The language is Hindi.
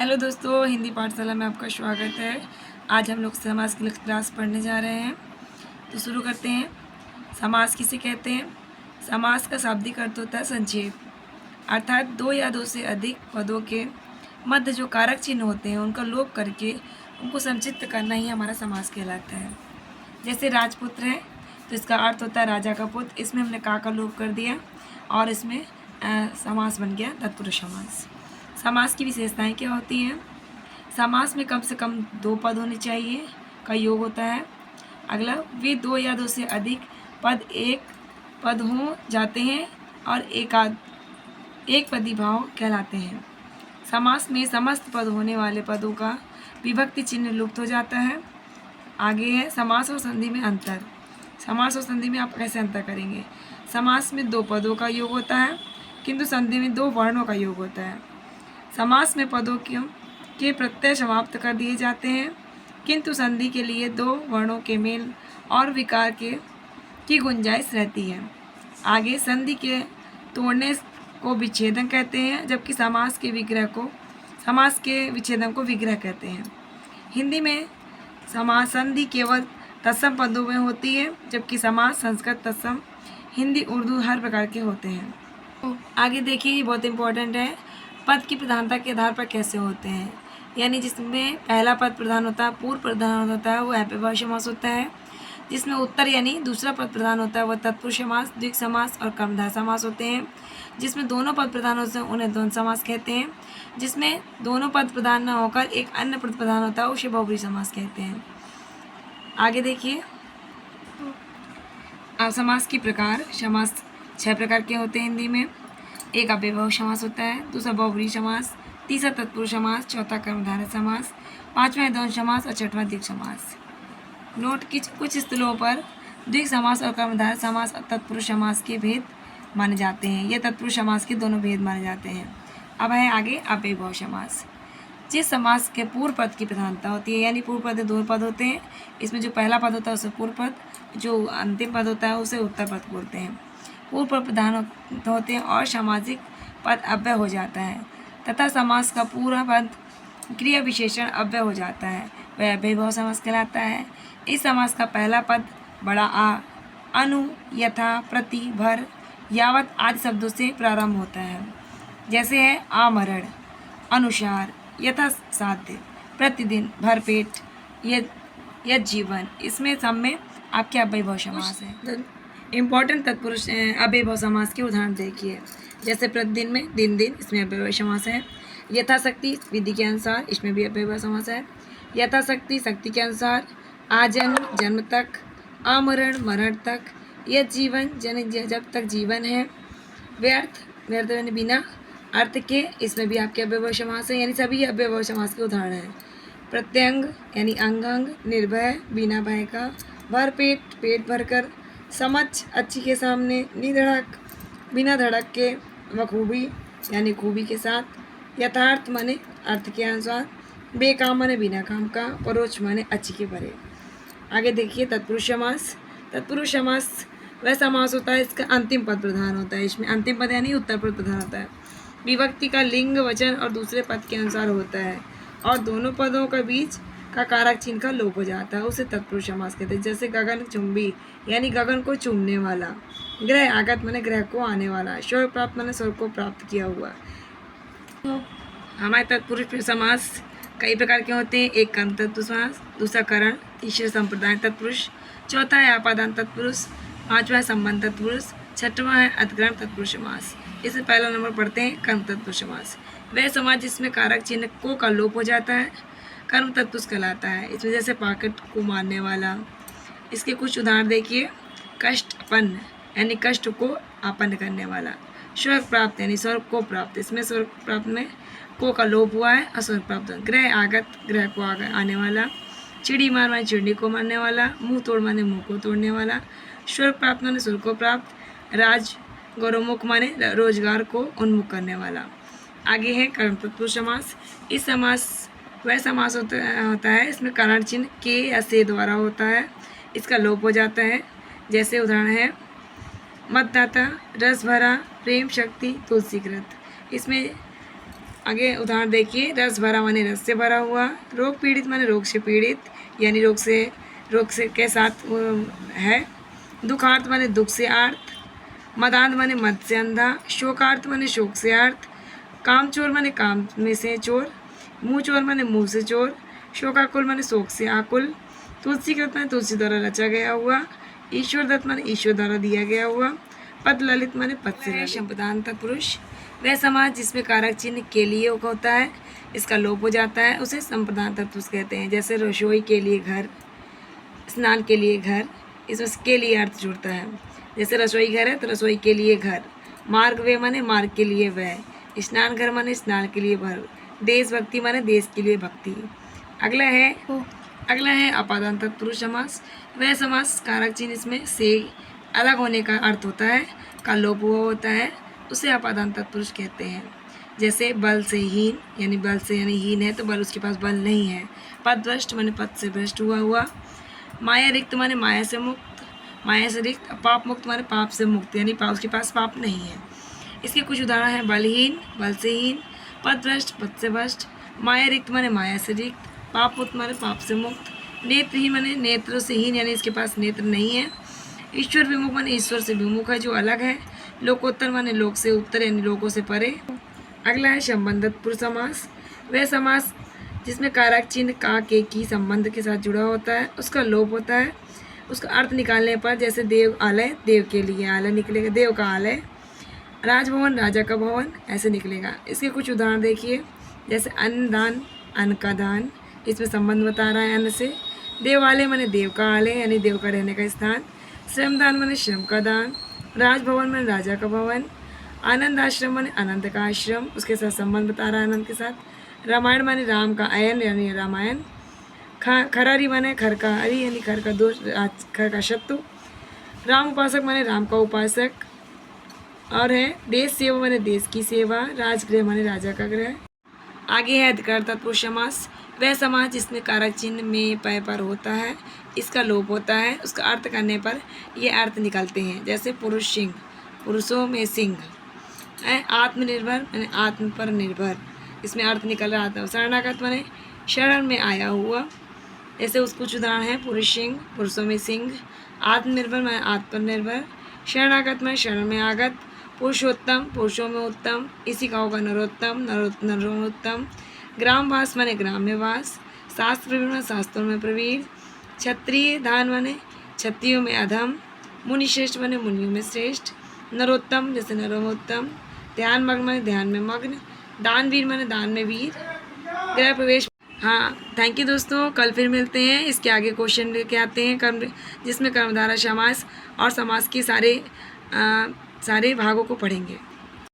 हेलो दोस्तों, हिंदी पाठशाला में आपका स्वागत है। आज हम लोग समास की क्लास पढ़ने जा रहे हैं, तो शुरू करते हैं। समास किसे कहते हैं? समास का शाब्दिक अर्थ होता है संक्षेप, अर्थात दो या दो से अधिक पदों के मध्य जो कारक चिन्ह होते हैं उनका लोप करके उनको संक्षिप्त करना ही हमारा समास कहलाता है। जैसे राजपुत्र है तो इसका अर्थ होता है राजा का पुत्र, इसमें हमने का लोप कर दिया और इसमें समास बन गया तत्पुरुष समास। समास की विशेषताएं क्या होती हैं? समास में कम से कम दो पद होने चाहिए का योग होता है। अगला, वे दो या दो से अधिक पद एक पद हो जाते हैं और एक पदी भाव कहलाते हैं। समास में समस्त पद होने वाले पदों का विभक्ति चिन्ह लुप्त हो जाता है। आगे है समास और संधि में अंतर। समास और संधि में आप कैसे अंतर करेंगे? समास में दो पदों का योग होता है किंतु संधि में दो वर्णों का योग होता है। समास में पदों के प्रत्यय समाप्त कर दिए जाते हैं किंतु संधि के लिए दो वर्णों के मेल और विकार की गुंजाइश रहती है। आगे, संधि के तोड़ने को विच्छेदन कहते हैं जबकि समास के विच्छेदन को विग्रह कहते हैं। हिंदी में समास संधि केवल तत्सम पदों में होती है जबकि समास संस्कृत, तत्सम, हिंदी, उर्दू हर प्रकार के होते हैं। आगे देखिए, ये बहुत इंपॉर्टेंट है। पद की प्रधानता के आधार पर कैसे होते हैं, यानी जिसमें पहला पद प्रधान होता है, पूर्व प्रधान होता है, वो अव्ययभाव समास होता है। जिसमें उत्तर यानी दूसरा पद प्रधान होता है, वह तत्पुरुष समास, द्विग समास और कर्मधारय समास होते हैं। जिसमें दोनों पद प्रधान होते हैं उन्हें द्वंद्व समास कहते हैं। जिसमें दोनों पद प्रधान न होकर एक अन्य पद प्रधान होता है उसे बहुब्रीहि समास कहते हैं। आगे देखिए, समास की प्रकार। समास 6 प्रकार के होते हैं हिंदी में। एक अव्ययभाव समास होता है, दूसरा बहुब्रीहि समास, तीसरा तत्पुरुष समास, चौथा कर्मधारय समास, पांचवा द्वंद्व समास और छठवां द्विग समास। नोट की कुछ स्थलों पर द्विग समास और कर्मधारय समास और तत्पुरुष समास के भेद माने जाते हैं। ये तत्पुरुष समास के दोनों भेद माने जाते हैं। अब है आगे अव्ययभाव समास। जिस समास के पूर्व पद की प्रधानता होती है, यानी पूर्व पद दो पद होते हैं, इसमें जो पहला पद होता है उसे पूर्व पद, जो अंतिम पद होता है उसे उत्तर पद बोलते हैं। पूर्व पद प्रधान होते हैं और सामाजिक पद अव्यय हो जाता है तथा समास का पूरा पद क्रिया विशेषण अव्यय हो जाता है, वह अव्ययभाव समास कहलाता है। इस समास का पहला पद बड़ा आ, अनु, यथा, प्रति, भर, यावत आदि शब्दों से प्रारंभ होता है। जैसे है आमरण, अनुसार, यथा साध्य, प्रतिदिन, भरपेट, यद जीवन। इसमें सब में आपके अव्ययभाव समास है। इम्पॉर्टेंट तत्पुरुष अव्ययभाव समास के उदाहरण देखिए। जैसे प्रतिदिन में दिन दिन, इसमें अव्ययभाव समास है। यथाशक्ति, विधि के अनुसार, इसमें भी अव्ययभाव समास है। यथाशक्ति, शक्ति के अनुसार, आजन्म, जन्म तक, आमरण, मरण तक, यद जीवन, जब तक जीवन है, व्यर्थ, व्यर्थ यानी बिना अर्थ के, इसमें भी आपके अव्ययभाव समास है, यानी सभी अव्ययभाव समास के उदाहरण हैं। प्रत्यंग यानी अंग अंग, निर्भय, बिना भय का, भरपेट, पेट भरकर, समझ, अच्छी के सामने, निधड़क, बिना धड़क के, बखूबी यानी खूबी के साथ, यथार्थ माने अर्थ के अनुसार, बेकाम माने बिना काम का, परोक्ष माने अच्छी के परे। आगे देखिए तत्पुरुष समास। तत्पुरुष समास वह समास होता है इसका अंतिम पद प्रधान होता है। इसमें अंतिम पद यानी उत्तर पद प्रधान होता है। विभक्ति का लिंग वचन और दूसरे पद के अनुसार होता है और दोनों पदों के बीच का कारक चिन्ह का लोप हो जाता है, उसे तत्पुरुष समास कहते हैं। जैसे गगन चुंबी यानी गगन को चूमने वाला, ग्रह आगत माने ग्रह को आने वाला, स्वर्ग प्राप्त माने स्वर्ग को प्राप्त किया हुआ। हमारे तत्पुरुष समास कई प्रकार के होते हैं। एक कर्म तत्पुरुष समास, दूसरा करण, तीसरा संप्रदाय तत्पुरुष, चौथा है आपादान तत्पुरुष, पांचवा है संबंध तत्पुरुष, छठवां है अधिकरण तत्पुरुष समास। इसमें पहला नंबर पढ़ते हैं कर्म तत्पुरुष समास। वह समास जिसमें कारक चिन्ह को का लोप हो जाता है कर्म तत्पुरुष कहलाता है। इसमें जैसे पाकिट को मारने वाला। इसके कुछ उदाहरण देखिए। कष्टपन्न यानी कष्ट को आपन्न करने वाला। स्वर्ग प्राप्त यानी स्वर्ग को प्राप्त, इसमें स्वर्ग प्राप्त में को का लोप हुआ है और स्वर्ग प्राप्त। ग्रह आगत, ग्रह को आने वाला। चिड़ी मार माने चिड़ी को मारने वाला। मुंह तोड़ माने मुंह को तोड़ने वाला। स्वर्ग प्राप्त माने स्वर्ग को प्राप्त। राज गौरवमुख माने रोजगार को उन्मुख करने वाला। आगे है कर्म तत्पुरुष समास। इस समास वह समास होता है इसमें कारण चिन्ह के या से द्वारा होता है, इसका लोप हो जाता है। जैसे उदाहरण है मतदाता, रस भरा, प्रेम शक्ति, तुलसीकृत। इसमें आगे उदाहरण देखिए, रस भरा माने रस से भरा हुआ, रोग पीड़ित माने रोग से पीड़ित, यानी रोग से के साथ है। दुखार्थ माने दुख से आर्थ, मदांध माने मद से अंधा, शोकार्थ माने शोक से अर्थ, कामचोर माने काम में से चोर, मुँह चोर माने मुँह से चोर, शोकाकुल माने शोक से आकुल, तुलसीकृत माने तुलसी द्वारा रचा गया हुआ, ईश्वर दत्त माने ईश्वर द्वारा दिया गया हुआ, पद ललित माने पद से ललित। संप्रदान तत्पुरुष वह समास जिसमें कारक चिन्ह के लिए होता है, इसका लोप हो जाता है, उसे संप्रदान तत्पुरुष कहते हैं। जैसे रसोई के लिए घर, स्नान के लिए घर, इसमें के लिए अर्थ जुड़ता है। जैसे रसोई घर है तो रसोई के लिए घर, मार्ग वे माने मार्ग के लिए वह, स्नान घर माने स्नान के लिए भर, देशभक्ति माने देश के लिए भक्ति। अगला है अपादान तत्पुरुष समास। वह समास कारक चिन्ह इसमें से अलग होने का अर्थ होता है, का लोप हुआ होता है, उसे अपादान तत्पुरुष कहते हैं। जैसे बल से हीन, यानी बल से यानी हीन है तो बल उसके पास बल नहीं है। पदभ्रष्ट माने पद से भ्रष्ट हुआ। माया रिक्त माने माया से मुक्त, माया से रिक्त। पाप मुक्त माने पाप से मुक्त, यानी उसके पास पाप नहीं है। इसके कुछ उदाहरण हैं, बलहीन, बल से हीन, पदभ्रष्ट, पद से भ्रष्ट, माया रिक्त माने माया से रिक्त, पाप मुक्त माने पाप से मुक्त, नेत्रहीन माने नेत्र से हीन, यानी इसके पास नेत्र नहीं है। ईश्वर विमुख माने ईश्वर से विमुख है, जो अलग है। लोकोत्तर माने लोक से उत्तर, यानी लोकों से परे। अगला है संबंध तत्पुरुष समास। वह समास जिसमें कारक चिन्ह का के की संबंध के साथ जुड़ा होता है, उसका लोप होता है। उसका अर्थ निकालने पर जैसे देव आलय, देव के लिए आलय निकलेगा, देव का आलय। राजभवन, राजा का भवन, ऐसे निकलेगा। इसके कुछ उदाहरण देखिए, जैसे अन्न दान, अन्न का दान, इसमें संबंध बता रहा है अन्न से। देवालय माने देव का आलय, यानी देव का रहने का स्थान। श्रमदान माने श्रम का दान। राजभवन माने राजा का भवन। आनंद आश्रम माने आनंद का आश्रम, उसके साथ संबंध बता रहा है आनंद के साथ। रामायण माने राम का अयन, यानी रामायण। खरारी माने खर का हरि, यानी खर का दोष, खर का शत्रु। राम उपासक माने राम का उपासक। और है देश सेवा माने देश की सेवा। राजगृह माने राजा का गृह। आगे है अधिकार तत्पुरुष समास। वह समास जिसमें कारक चिन्ह में पय पर होता है, इसका लोप होता है। उसका अर्थ करने पर ये अर्थ निकलते हैं, जैसे पुरुष सिंह, पुरुषों में सिंह। आत्मनिर्भर माने आत्म पर निर्भर, इसमें अर्थ निकल रहा था। शरणागत माने शरण में आया हुआ, ऐसे उस कुछ उदाहरण हैं, पुरुष सिंह, पुरुषों में सिंह। आत्मनिर्भर माने आत्म पर निर्भर। शरणागत माने शरण में आगत। पुरुषोत्तम, पुरुषों में उत्तम, इसी का होगा नरोत्तम, नरों में उत्तम। ग्रामवास माने ग्राम में वास। शास्त्र प्रवीण माने शास्त्रों में प्रवीण। क्षत्रिय धान माने क्षत्रियों में अधम। मुनि श्रेष्ठ माने मुनियों में श्रेष्ठ। नरोत्तम जैसे नरों में उत्तम। ध्यान मग्न माने ध्यान में मग्न। दानवीर माने दान में वीर। गृह प्रवेश। हाँ, थैंक यू दोस्तों, कल फिर मिलते हैं। इसके आगे क्वेश्चन लेके आते हैं कर्म, जिसमें कर्मधारय समास और समास के सारे भागों को पढ़ेंगे।